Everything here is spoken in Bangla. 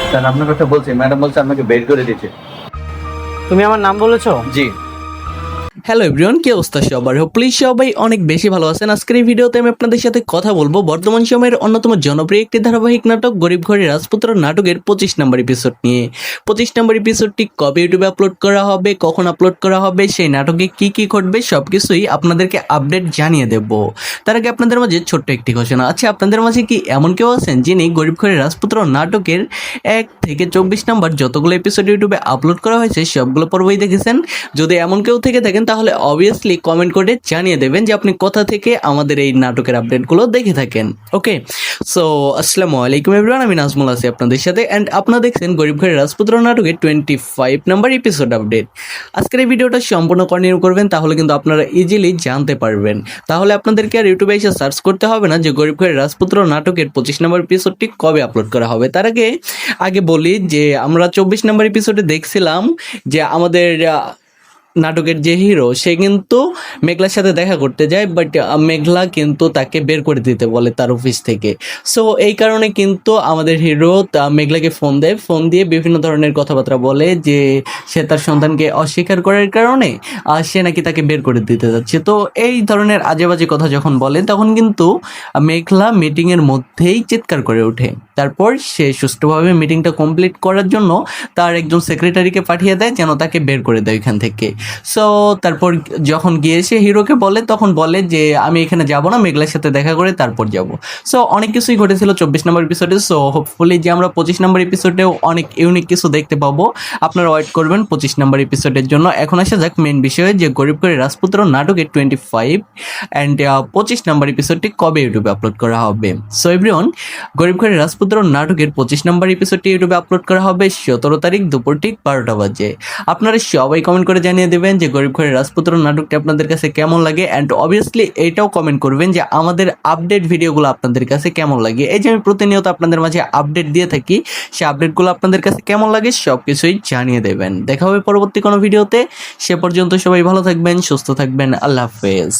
স্যার আপনার কথা বলছি, ম্যাডাম বলছে আপনাকে বের করে দিয়েছে। তুমি আমার নাম বলেছো? জি। হ্যালো এভরিওয়ান, কি অবস্থা সবার? হোপলি সবাই অনেক বেশি ভালো আছেন। আজকের এই ভিডিওতে আমি আপনাদের সাথে কথা বলবো বর্তমান সময়ের অন্যতম জনপ্রিয় একটি ধারাবাহিক নাটক গরিব ঘরের রাজপুত্র নাটকের 25 নম্বর এপিসোড নিয়ে। 25 নম্বর এপিসোডটি কবে ইউটিউবে আপলোড করা হবে, কখন আপলোড করা হবে, সেই নাটকে কি কি ঘটবে সবকিছুই আপনাদেরকে আপডেট জানিয়ে দেব। তার আগে আপনাদের মাঝে ছোট্ট একটি ঘোষণা আছে। আপনাদের মাঝে কি এমন কেউ আছেন যিনি গরিব ঘরের রাজপুত্র নাটকের 1 থেকে 24 নম্বর যতগুলো এপিসোড ইউটিউবে আপলোড করা হয়েছে সবগুলো পর্বই দেখেছেন? যদি এমন কেউ থেকে থাকেন তাহলে অবভিয়াসলি কমেন্ট করে জানিয়ে দেবেন যে আপনি কোথা থেকে আমাদের এই নাটকের আপডেটগুলো দেখে থাকেন। ওকে, সো আসসালামু আলাইকুম এভরিওয়ান, আমি নাজমুল আছি আপনাদের সাথে অ্যান্ড আপনারা দেখছেন গরিব ঘরের রাজপুত্র নাটকের 25 নম্বর এপিসোড আপডেট। আজকের এই ভিডিওটা সম্পূর্ণ কন্টিনিউ করবেন, তাহলে কিন্তু আপনারা ইজিলি জানতে পারবেন। তাহলে আপনাদেরকে আর ইউটিউবে এসে সার্চ করতে হবে না যে গরিব ঘরের রাজপুত্র নাটকের 25 নম্বর এপিসোডটি কবে আপলোড করা হবে। তার আগে বলি যে আমরা 24 নম্বর এপিসোডে দেখছিলাম যে আমাদের নাটকের যে হিরো সে কিন্তু মেঘলার সাথে দেখা করতে যায়, বাট মেঘলা কিন্তু তাকে বের করে দিতে বলে তার অফিস থেকে। সো এই কারণে কিন্তু আমাদের হিরো মেঘলাকে ফোন দেয়, ফোন দিয়ে বিভিন্ন ধরনের কথাবার্তা বলে যে সে তার সন্তানকে অস্বীকার করার কারণে সে নাকি তাকে বের করে দিতে যাচ্ছে। তো এই ধরনের আজে বাজে কথা যখন বলে তখন কিন্তু মেঘলা মিটিংয়ের মধ্যেই চিৎকার করে ওঠে। তারপর সে সুষ্ঠুভাবে মিটিংটা কমপ্লিট করার জন্য তার একজন সেক্রেটারিকে পাঠিয়ে দেয় যেন তাকে বের করে দেয় এখান থেকে। সো তারপর যখন গিয়ে সে হিরোকে বলে তখন বলে যে আমি এখানে যাব না, মেঘলার সাথে দেখা করে তারপর যাব। সো অনেক কিছুই ঘটেছিল 24 নম্বর এপিসোডে। সো হোপফুলি যে আমরা 25 নম্বর এপিসোডেও অনেক ইউনিক কিছু দেখতে পাবো। আপনারা ওয়েট করবেন 25 নম্বর এপিসোডের জন্য। এখন আসা যাক মেন বিষয়ে যে গরিব ঘরের রাজপুত্র নাটকের 25 অ্যান্ড 25 নম্বর এপিসোডটি কবে ইউটিউবে আপলোড করা হবে। সো এভরিওয়ান, গরিব ঘরের রাজপুত্র নাটকের 25 নম্বর এপিসোডটি ইউটিউবে আপলোড করা হবে 17 তারিখ দুপুর ঠিক 12টা বাজে। আপনারা সবাই কমেন্ট করে জানিয়ে দেবেন যে গরিব ঘরের রাজপুত্র নাটকটি আপনাদের কাছে কেমন লাগে অ্যান্ড অবভিয়াসলি এটাও কমেন্ট করবেন যে আমাদের আপডেট ভিডিওগুলো আপনাদের কাছে কেমন লাগে। এই যে আমি প্রতিনিয়ত আপনাদের মাঝে আপডেট দিয়ে থাকি, সেই আপডেটগুলো আপনাদের কাছে কেমন লাগে সব কিছুই জানিয়ে দেবেন। দেখা হবে পরবর্তী কোনো ভিডিওতে। সে পর্যন্ত সবাই ভালো থাকবেন, সুস্থ থাকবেন। আল্লাহ হাফেজ।